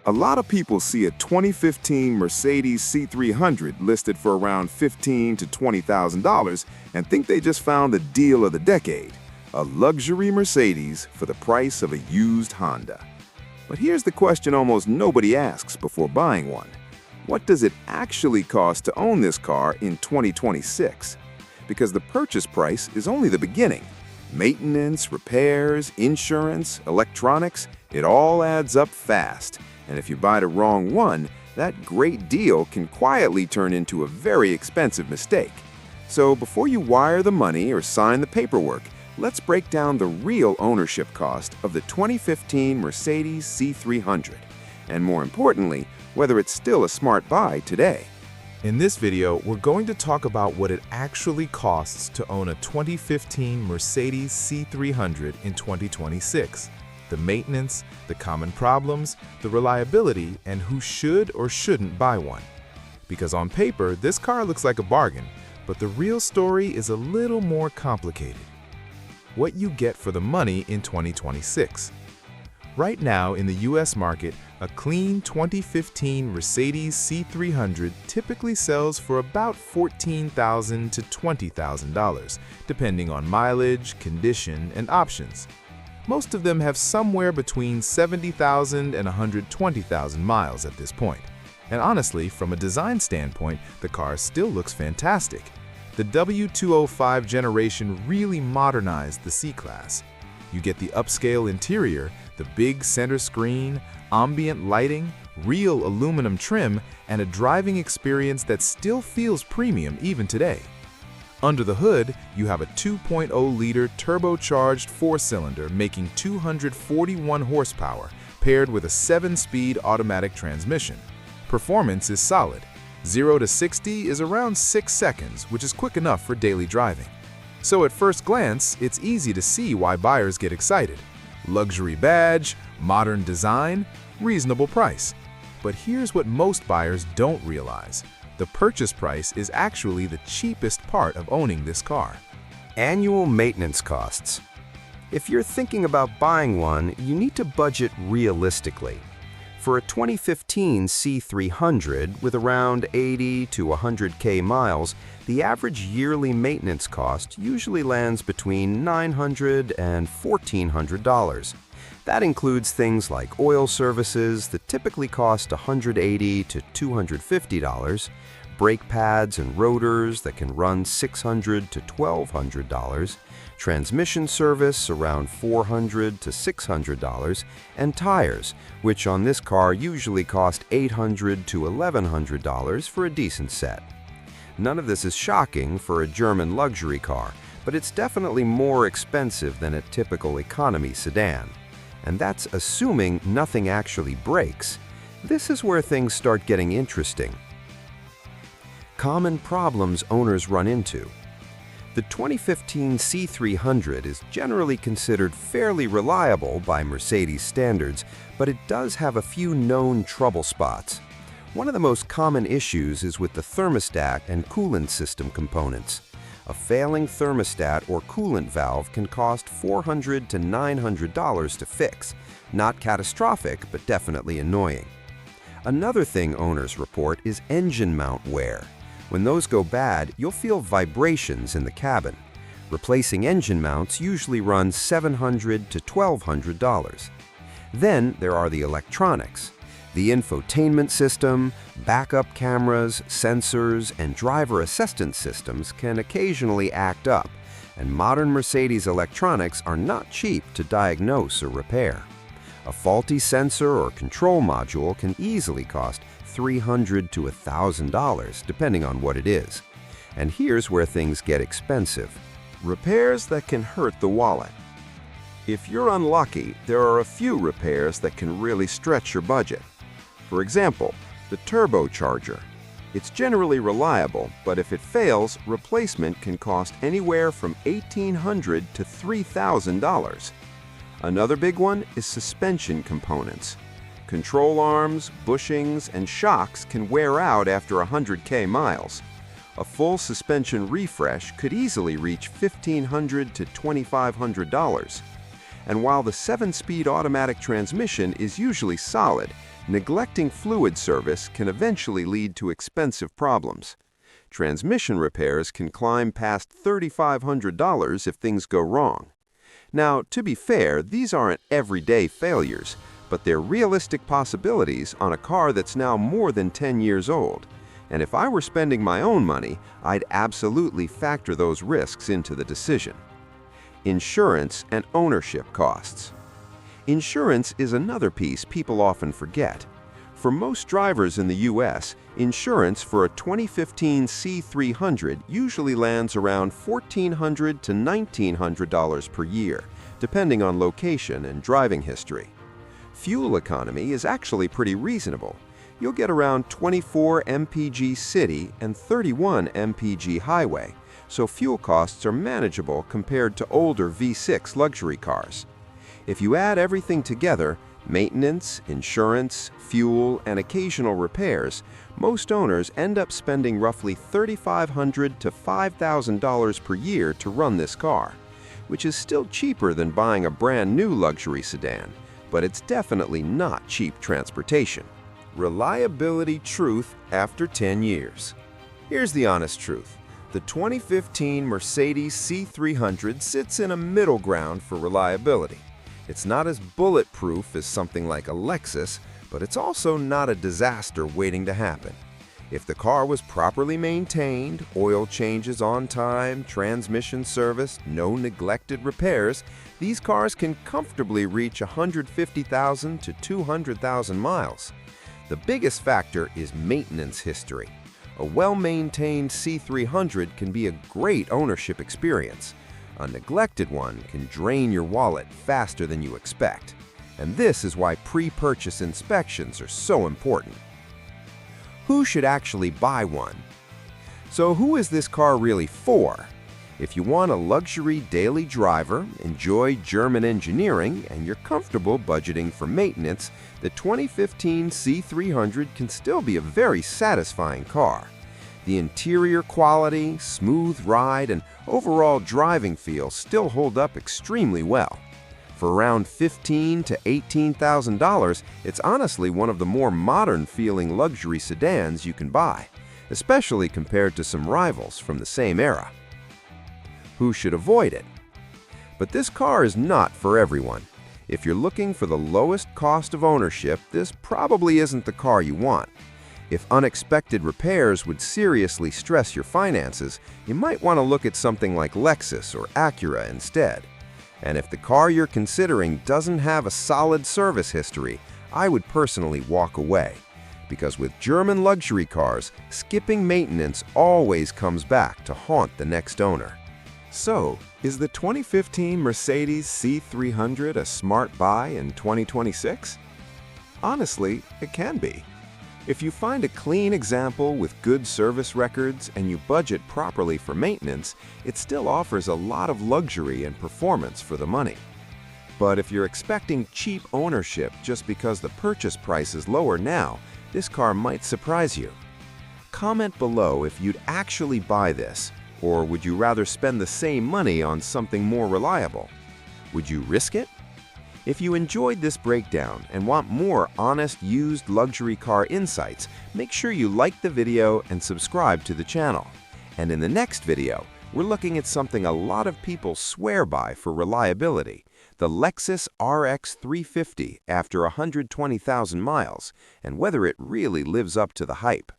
A lot of people see a 2015 Mercedes C300 listed for around $15,000 to $20,000 and think they just found the deal of the decade, a luxury Mercedes for the price of a used Honda. But here's the question almost nobody asks before buying one. What does it actually cost to own this car in 2026? Because the purchase price is only the beginning. Maintenance, repairs, insurance, electronics, it all adds up fast. And if you buy the wrong one, that great deal can quietly turn into a very expensive mistake. So before you wire the money or sign the paperwork, let's break down the real ownership cost of the 2015 Mercedes C300. And more importantly, whether it's still a smart buy today. In this video, we're going to talk about what it actually costs to own a 2015 Mercedes C300 in 2026. The maintenance, the common problems, the reliability, and who should or shouldn't buy one. Because on paper, this car looks like a bargain, but the real story is a little more complicated. What you get for the money in 2026. Right now in the US market, a clean 2015 Mercedes C300 typically sells for about $14,000 to $20,000, depending on mileage, condition, and options. Most of them have somewhere between 70,000 and 120,000 miles at this point. And honestly, from a design standpoint, the car still looks fantastic. The W205 generation really modernized the C-Class. You get the upscale interior, the big center screen, ambient lighting, real aluminum trim, and a driving experience that still feels premium even today. Under the hood, you have a 2.0-liter turbocharged four-cylinder making 241 horsepower, paired with a 7-speed automatic transmission. Performance is solid. 0 to 60 is around 6 seconds, which is quick enough for daily driving. So at first glance, it's easy to see why buyers get excited. Luxury badge, modern design, reasonable price. But here's what most buyers don't realize. The purchase price is actually the cheapest part of owning this car. Annual maintenance costs. If you're thinking about buying one, you need to budget realistically. For a 2015 C300 with around 80 to 100K miles, the average yearly maintenance cost usually lands between $900 and $1,400. That includes things like oil services that typically cost $180 to $250, brake pads and rotors that can run $600 to $1,200, transmission service around $400 to $600, and tires, which on this car usually cost $800 to $1,100 for a decent set. None of this is shocking for a German luxury car, but it's definitely more expensive than a typical economy sedan. And that's assuming nothing actually breaks. This is where things start getting interesting. Common problems owners run into. The 2015 C300 is generally considered fairly reliable by Mercedes standards, but it does have a few known trouble spots. One of the most common issues is with the thermostat and coolant system components. A failing thermostat or coolant valve can cost $400 to $900 to fix. Not catastrophic, but definitely annoying. Another thing owners report is engine mount wear. When those go bad, you'll feel vibrations in the cabin. Replacing engine mounts usually runs $700 to $1,200. Then there are the electronics. The infotainment system, backup cameras, sensors, and driver assistance systems can occasionally act up, and modern Mercedes electronics are not cheap to diagnose or repair. A faulty sensor or control module can easily cost $300 to $1,000, depending on what it is. And here's where things get expensive. Repairs that can hurt the wallet. If you're unlucky, there are a few repairs that can really stretch your budget. For example, the turbocharger. It's generally reliable, but if it fails, replacement can cost anywhere from $1,800 to $3,000. Another big one is suspension components. Control arms, bushings, and shocks can wear out after 100K miles. A full suspension refresh could easily reach $1,500 to $2,500. And while the 7-speed automatic transmission is usually solid, neglecting fluid service can eventually lead to expensive problems. Transmission repairs can climb past $3,500 if things go wrong. Now, to be fair, these aren't everyday failures, but they're realistic possibilities on a car that's now more than 10 years old. And if I were spending my own money, I'd absolutely factor those risks into the decision. Insurance and ownership costs. Insurance is another piece people often forget. For most drivers in the U.S., insurance for a 2015 C300 usually lands around $1,400 to $1,900 per year, depending on location and driving history. Fuel economy is actually pretty reasonable. You'll get around 24 mpg city and 31 mpg highway, so fuel costs are manageable compared to older V6 luxury cars. If you add everything together, maintenance, insurance, fuel, and occasional repairs, most owners end up spending roughly $3,500 to $5,000 per year to run this car, which is still cheaper than buying a brand new luxury sedan, but it's definitely not cheap transportation. Reliability truth after 10 years. Here's the honest truth. The 2015 Mercedes C300 sits in a middle ground for reliability. It's not as bulletproof as something like a Lexus, but it's also not a disaster waiting to happen. If the car was properly maintained, oil changes on time, transmission service, no neglected repairs, these cars can comfortably reach 150,000 to 200,000 miles. The biggest factor is maintenance history. A well-maintained C300 can be a great ownership experience. A neglected one can drain your wallet faster than you expect. And this is why pre-purchase inspections are so important. Who should actually buy one? So who is this car really for? If you want a luxury daily driver, enjoy German engineering, and you're comfortable budgeting for maintenance, the 2015 C300 can still be a very satisfying car. The interior quality, smooth ride, and overall driving feel still hold up extremely well. For around $15,000 to $18,000, it's honestly one of the more modern-feeling luxury sedans you can buy, especially compared to some rivals from the same era. Who should avoid it? But this car is not for everyone. If you're looking for the lowest cost of ownership, this probably isn't the car you want. If unexpected repairs would seriously stress your finances, you might want to look at something like Lexus or Acura instead. And if the car you're considering doesn't have a solid service history, I would personally walk away. Because with German luxury cars, skipping maintenance always comes back to haunt the next owner. So, is the 2015 Mercedes C300 a smart buy in 2026? Honestly, it can be. If you find a clean example with good service records and you budget properly for maintenance, it still offers a lot of luxury and performance for the money. But if you're expecting cheap ownership just because the purchase price is lower now, this car might surprise you. Comment below if you'd actually buy this, or would you rather spend the same money on something more reliable? Would you risk it? If you enjoyed this breakdown and want more honest used luxury car insights, make sure you like the video and subscribe to the channel. And in the next video, we're looking at something a lot of people swear by for reliability, the Lexus RX 350 after 120,000 miles, and whether it really lives up to the hype.